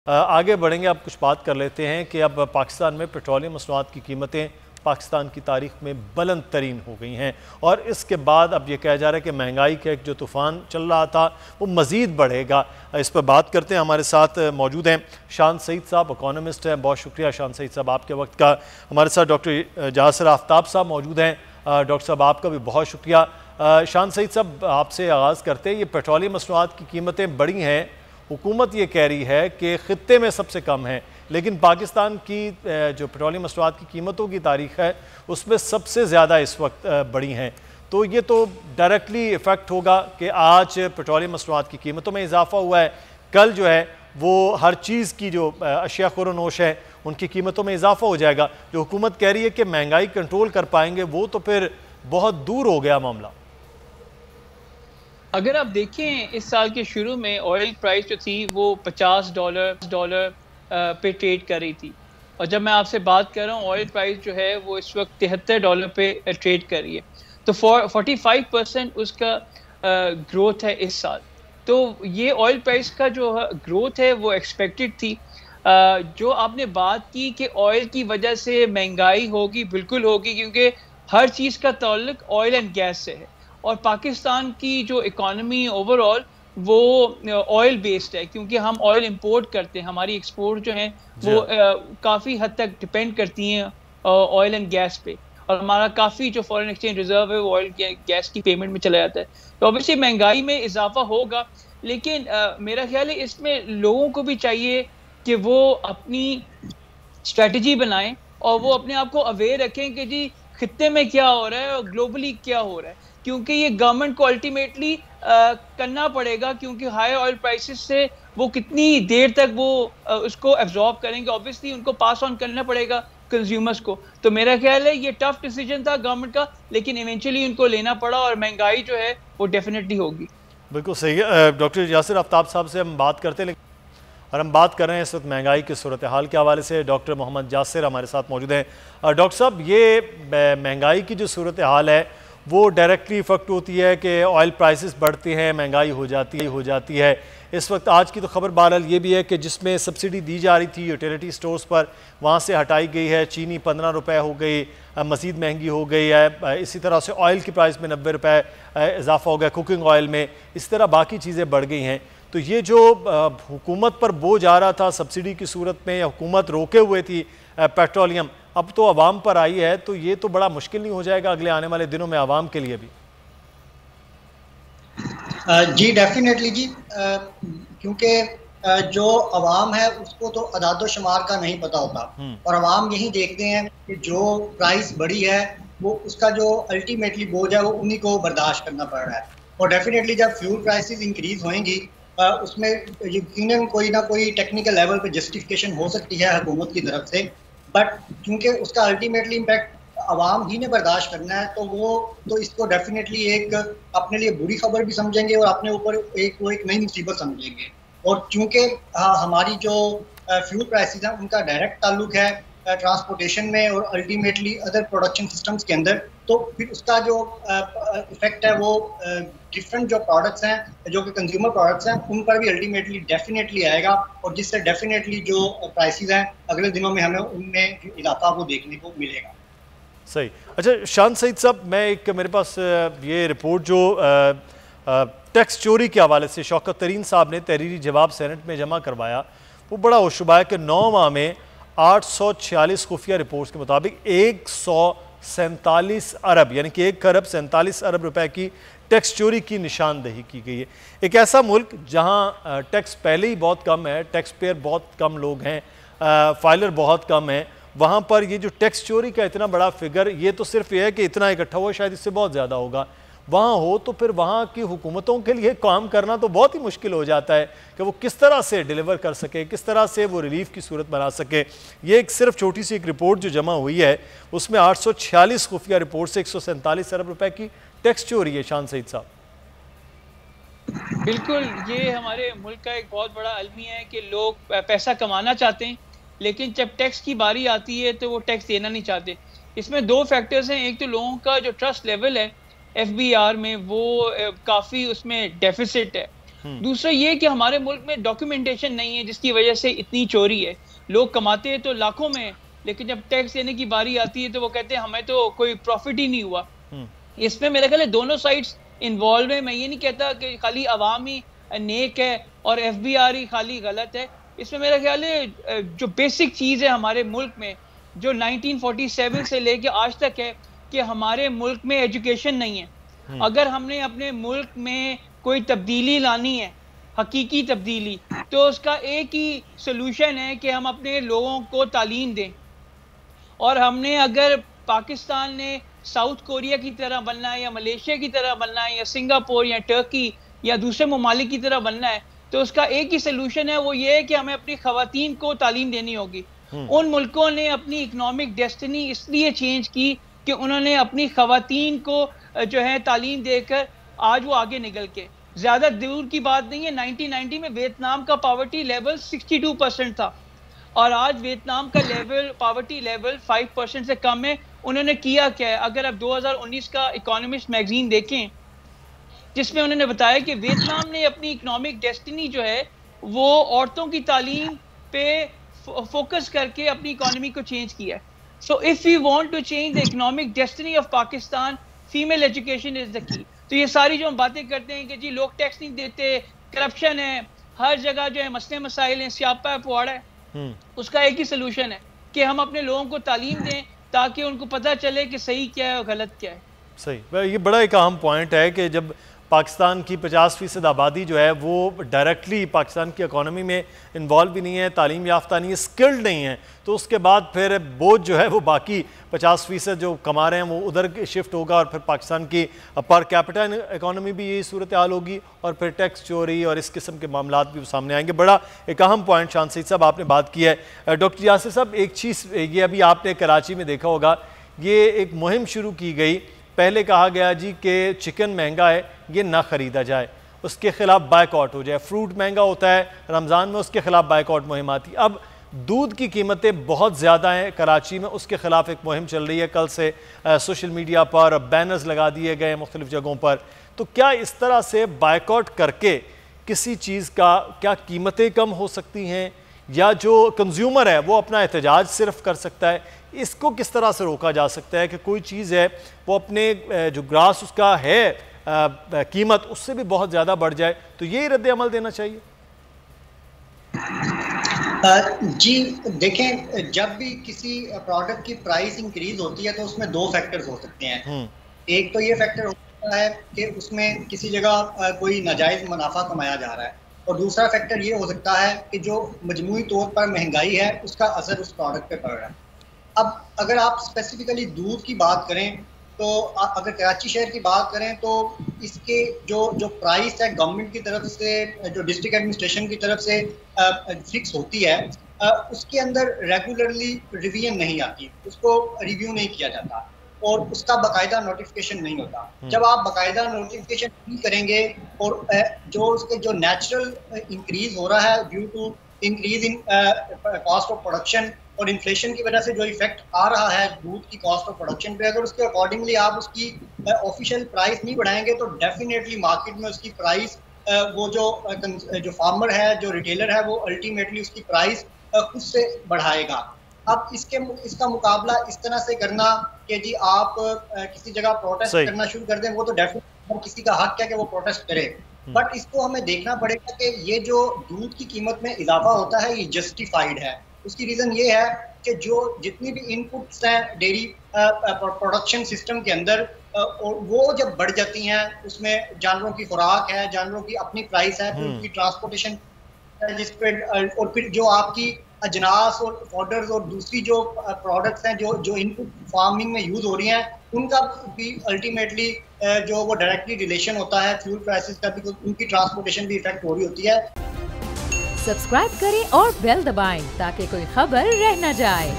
आगे बढ़ेंगे, अब कुछ बात कर लेते हैं कि अब पाकिस्तान में पेट्रोलियम मसनूआत की कीमतें पाकिस्तान की तारीख में बुलंद तरीन हो गई हैं और इसके बाद अब ये कहा जा रहा है कि महंगाई का एक जो तूफ़ान चल रहा था वो मज़ीद बढ़ेगा। इस पर बात करते हैं, हमारे साथ मौजूद हैं शान सईद साहब, इकोनॉमिस्ट हैं। बहुत शुक्रिया शान सईद साहब आपके वक्त का। हमारे साथ डॉक्टर जासिर आफ्ताब साहब मौजूद हैं। डॉक्टर साहब आपका भी बहुत शुक्रिया। शान सईद साहब आपसे आगाज़ करते हैं, ये पेट्रोलियम मसनूआत की कीमतें बढ़ी हैं, हुकूमत ये कह रही है कि ख़ित्ते में सबसे कम है, लेकिन पाकिस्तान की जो पेट्रोलियम मसनूआत की कीमतों की तारीख है उसमें सबसे ज़्यादा इस वक्त बढ़ी हैं। तो ये तो डायरेक्टली इफ़ेक्ट होगा कि आज पेट्रोलियम मसनूआत की कीमतों में इजाफा हुआ है, कल जो है वो हर चीज़ की जो अशिया खुरोनोश है उनकी कीमतों में इजाफा हो जाएगा। जो हुकूमत कह रही है कि महंगाई कंट्रोल कर पाएंगे, वो तो फिर बहुत दूर हो गया मामला। अगर आप देखें इस साल के शुरू में ऑयल प्राइस जो थी वो $50 पे ट्रेड कर रही थी, और जब मैं आपसे बात कर रहा हूँ ऑयल प्राइस जो है वो इस वक्त $73 पे ट्रेड कर रही है। तो 45% उसका ग्रोथ है इस साल। तो ये ऑयल प्राइस का जो ग्रोथ है वो एक्सपेक्टेड थी। जो आपने बात की कि ऑयल की वजह से महंगाई होगी, बिल्कुल होगी, क्योंकि हर चीज़ का ताल्लुक ऑयल एंड गैस से है और पाकिस्तान की जो इकॉनमी ओवरऑल वो ऑयल बेस्ड है, क्योंकि हम ऑयल इंपोर्ट करते हैं। हमारी एक्सपोर्ट जो है वो काफ़ी हद तक डिपेंड करती हैं ऑयल एंड गैस पे, और हमारा काफ़ी जो फॉरेन एक्सचेंज रिजर्व है वो ऑयल गैस की पेमेंट में चला जाता है। तो ऑब्वियसली महंगाई में इजाफा होगा, लेकिन मेरा ख्याल है इसमें लोगों को भी चाहिए कि वो अपनी स्ट्रेटजी बनाएं और वो अपने आप को अवेयर रखें कि जी खित्ते में क्या हो रहा है और ग्लोबली क्या हो रहा है, क्योंकि ये गवर्नमेंट को अल्टीमेटली करना पड़ेगा, क्योंकि हाई ऑयल प्राइसेस से वो कितनी देर तक वो उसको एब्जॉर्ब करेंगे। ऑब्वियसली उनको पास ऑन करना पड़ेगा कंज्यूमर्स को। तो मेरा ख्याल है ये टफ डिसीजन था गवर्नमेंट का, लेकिन इवेंचुअली उनको लेना पड़ा और महंगाई जो है वो डेफिनेटली होगी। बिल्कुल सही है। डॉक्टर यासिर आफ्ताब साहब से हम बात करते हैं, और हम बात कर रहे हैं इस वक्त महंगाई की सूरत हाल के हवाले से। डॉक्टर मोहम्मद जासिर हमारे साथ मौजूद हैं। डॉक्टर साहब, ये महंगाई की जो सूरत हाल है वो डायरेक्टली इफेक्ट होती है कि ऑयल प्राइसेस बढ़ते हैं, महंगाई हो जाती है। इस वक्त आज की तो खबर बहरहाल ये भी है कि जिसमें सब्सिडी दी जा रही थी यूटिलिटी स्टोर्स पर, वहाँ से हटाई गई है। चीनी 15 रुपये हो गई, मज़ीद महंगी हो गई है। इसी तरह से ऑयल की प्राइस में 90 रुपये इजाफा हो गया, कुकिंग ऑयल में। इस तरह बाकी चीज़ें बढ़ गई हैं। तो ये जो हुकूमत पर बोझ आ रहा था सब्सिडी की सूरत में, या हुकूमत रोके हुए थी पेट्रोलियम, अब तो आवाम पर आई है, तो ये तो बड़ा मुश्किल नहीं हो जाएगा अगले आने वाले दिनों में आवाम के लिए भी? जी डेफिनेटली जी, क्योंकि जो अवाम है उसको तो अदाद शुमार का नहीं पता होता, और अवाम यही देखते हैं कि जो प्राइस बढ़ी है वो उसका जो अल्टीमेटली बोझ है वो उन्हीं को बर्दाश्त करना पड़ रहा है। और डेफिनेटली जब फ्यूल प्राइसेस इंक्रीज होंगी उसमें यकीनन कोई ना कोई टेक्निकल लेवल पे जस्टिफिकेशन हो सकती है हुकूमत की तरफ से, बट क्योंकि उसका अल्टीमेटली इम्पैक्ट आवाम ही ने बर्दाश्त करना है, तो वो तो इसको डेफिनेटली एक अपने लिए बुरी खबर भी समझेंगे और अपने ऊपर एक नई मुसीबत समझेंगे। और चूंकि हमारी जो फ्यूल प्राइसेस हैं उनका डायरेक्ट ताल्लुक है ट्रांसपोर्टेशन में और अल्टीमेटली अदर प्रोडक्शन सिस्टम्स के अंदर, तो फिर उसका जो इफेक्ट है वो डिफरेंट जो प्रोडक्ट्स हैं, जो कि कंज्यूमर प्रोडक्ट्स हैं, उन पर भी अल्टीमेटली डेफिनेटली आएगा, और जिससे डेफिनेटली जो प्राइसेस हैं अगले दिनों में हमें उनमें इजाफा वो देखने को मिलेगा। सही। अच्छा शान सईद साहब, मेरे पास ये रिपोर्ट जो टैक्स चोरी के हवाले से शौकत तरीन साहब ने तहरीरी जवाब सेनेट में जमा करवाया, वो बड़ा होशुबा है कि 9 माह में 846 खुफिया रिपोर्ट्स के मुताबिक 147 अरब यानी कि 1 खरब 47 अरब रुपए की टैक्स चोरी की निशानदेही की गई है। एक ऐसा मुल्क जहां टैक्स पहले ही बहुत कम है, टैक्स पेयर बहुत कम लोग हैं, फाइलर बहुत कम हैं, वहाँ पर ये जो टैक्स चोरी का इतना बड़ा फिगर, ये तो सिर्फ ये है कि इतना इकट्ठा हुआ, शायद इससे बहुत ज़्यादा होगा। वहाँ हो तो फिर वहाँ की हुकूमतों के लिए काम करना तो बहुत ही मुश्किल हो जाता है कि वो किस तरह से डिलीवर कर सके, किस तरह से वो रिलीफ की सूरत बना सके। ये एक सिर्फ छोटी सी एक रिपोर्ट जो जमा हुई है उसमें 846 खुफिया रिपोर्ट से 147 अरब रुपए की टैक्स चोरी है। शान सईद साहब, बिल्कुल, ये हमारे मुल्क का एक बहुत बड़ा अलमिया है कि लोग पैसा कमाना चाहते हैं, लेकिन जब टैक्स की बारी आती है तो वो टैक्स देना नहीं चाहते। इसमें 2 फैक्टर्स हैं। एक तो लोगों का जो ट्रस्ट लेवल है एफबीआर में, वो काफ़ी उसमें डेफिसिट है, दूसरा ये कि हमारे मुल्क में डॉक्यूमेंटेशन नहीं है, जिसकी वजह से इतनी चोरी है। लोग कमाते हैं तो लाखों में, लेकिन जब टैक्स देने की बारी आती है तो वो कहते हैं हमें तो कोई प्रॉफिट ही नहीं हुआ। इसमें मेरे ख्याल है दोनों साइड्स इन्वॉल्व है। मैं ये नहीं कहता कि खाली अवाम ही नेक है और FBI ही खाली गलत है। इसमें मेरा ख्याल है जो बेसिक चीज़ है हमारे मुल्क में, जो 1947 से लेके आज तक है, कि हमारे मुल्क में एजुकेशन नहीं है। अगर हमने अपने मुल्क में कोई तब्दीली लानी है, हकीकी तब्दीली, तो उसका एक ही सलूशन है कि हम अपने लोगों को तालीम दें। और हमने अगर पाकिस्तान ने साउथ कोरिया की तरह बनना है या मलेशिया की तरह बनना है या सिंगापुर या टर्की या दूसरे ममालिक की तरह बनना है, तो उसका एक ही सलूशन है, वो ये है कि हमें अपनी खवातीन को तालीम देनी होगी। उन मुल्कों ने अपनी इकोनॉमिक डेस्टिनी इसलिए चेंज की कि उन्होंने अपनी खवातीन को जो है तालीम देकर आज वो आगे निकल के। ज़्यादा दूर की बात नहीं है, 1990 में वियतनाम का पॉवर्टी लेवल 62% था और आज वियतनाम का पॉवर्टी लेवल 5% से कम है। उन्होंने किया क्या है? अगर आप 2019 का इकोनॉमिस्ट मैगजीन देखें, जिसमें उन्होंने बताया कि वियतनाम ने अपनी इकोनॉमिक डेस्टिनी जो है वो औरतों की तालीम पे फोकस करके अपनी इकोनॉमी को चेंज किया है। So if we want to change the economic destiny of Pakistan, female education is the key. तो ये सारी जो हम बातें करते हैं कि जी लोग टैक्स नहीं देते, करप्शन है, हर जगह जो है मसले मसाइल हैं, स्यापा है, पुआड़ा है, उसका एक ही सोल्यूशन है कि हम अपने लोगों को तालीम दें ताकि उनको पता चले कि सही क्या है और गलत क्या है। सही, ये बड़ा एक अहम पॉइंट है कि जब पाकिस्तान की 50% आबादी जो है वो डायरेक्टली पाकिस्तान की इकॉनमी में इन्वॉल्व भी नहीं है, तालीम याफ्ता नहीं है, स्किल्ड नहीं है, तो उसके बाद फिर बोझ जो है वो बाकी 50% जो कमा रहे हैं वो उधर शिफ्ट होगा और फिर पाकिस्तान की पर कैपिटा इकॉनमी भी यही सूरत हाल होगी और फिर टैक्स चोरी और इस किस्म के मामला भी सामने आएंगे। बड़ा एक अहम पॉइंट शान सईद साहब आपने बात की है। डॉक्टर यासिर साहब, एक चीज़ ये अभी आपने कराची में देखा होगा, ये एक मुहिम शुरू की गई। पहले कहा गया जी कि चिकन महंगा है, ये ना ख़रीदा जाए, उसके ख़िलाफ़ बायकॉट हो जाए। फ्रूट महंगा होता है रमज़ान में, उसके ख़िलाफ़ बायकॉट मुहिम आती। अब दूध की कीमतें बहुत ज़्यादा हैं कराची में, उसके ख़िलाफ़ एक मुहिम चल रही है। कल से सोशल मीडिया पर बैनर्स लगा दिए गए मुख्तलिफ़ जगहों पर। तो क्या इस तरह से बायकॉट करके किसी चीज़ का क्या कीमतें कम हो सकती हैं, या जो कंज्यूमर है वो अपना एहतजाज सिर्फ कर सकता है? इसको किस तरह से रोका जा सकता है कि कोई चीज़ है वो अपने जो ग्रास उसका है कीमत उससे भी बहुत ज़्यादा बढ़ जाए? तो ये रद्द अमल देना चाहिए। जी देखें, जब भी किसी प्रोडक्ट की प्राइस इंक्रीज होती है तो उसमें दो फैक्टर्स हो सकते हैं। एक तो ये फैक्टर होता है कि उसमें किसी जगह कोई नाजायज मुनाफा कमाया जा रहा है, और दूसरा फैक्टर ये हो सकता है कि जो मजमूई तौर पर महंगाई है उसका असर उस प्रोडक्ट पे पड़ रहा है। अब अगर आप स्पेसिफिकली दूध की बात करें, तो अगर कराची शहर की बात करें तो इसके जो प्राइस है गवर्नमेंट की तरफ से, जो डिस्ट्रिक्ट एडमिनिस्ट्रेशन की तरफ से फिक्स होती है, उसके अंदर रेगुलरली रिवीजन नहीं आती, उसको रिव्यू नहीं किया जाता और उसका बाकायदा नोटिफिकेशन नहीं होता। जब आप बाकायदा नोटिफिकेशन नहीं करेंगे और जो उसके जो नेचुरल इंक्रीज हो रहा है due to increase in cost of production और इन्फ्लेशन की वजह से जो इफेक्ट आ रहा है दूध की कॉस्ट ऑफ प्रोडक्शन पे, अगर उसके अकॉर्डिंगली आप उसकी ऑफिशियल प्राइस नहीं बढ़ाएंगे तो डेफिनेटली मार्केट में उसकी प्राइस वो जो फार्मर है, जो रिटेलर है, वो अल्टीमेटली उसकी प्राइस खुद से बढ़ाएगा। अब इसका मुकाबला इस तरह से करना कि जी आप किसी जगह प्रोटेस्ट करना शुरू कर दें, वो तो डेफिनेटली किसी का हक है कि वो प्रोटेस्ट करे, बट इसको हमें देखना पड़ेगा कि ये जो दूध की कीमत में इजाफा होता है ये जस्टिफाइड है। उसकी रीज़न ये है कि जो जितनी भी इनपुट्स हैं डेयरी प्रोडक्शन सिस्टम के अंदर, और वो जब बढ़ जाती हैं, उसमें जानवरों की खुराक है, जानवरों की अपनी प्राइस है, फिर उनकी ट्रांसपोर्टेशन जिस पे, और फिर जो आपकी अजनास और फॉडर्स और दूसरी जो प्रोडक्ट्स हैं जो इनपुट फार्मिंग में यूज़ हो रही हैं, उनका भी अल्टीमेटली जो वो डायरेक्टली रिलेशन होता है फ्यूल प्राइसेस का भी, उनकी ट्रांसपोर्टेशन भी इफेक्ट हो रही होती है। सब्सक्राइब करें और बेल दबाएं ताकि कोई खबर रह न जाए।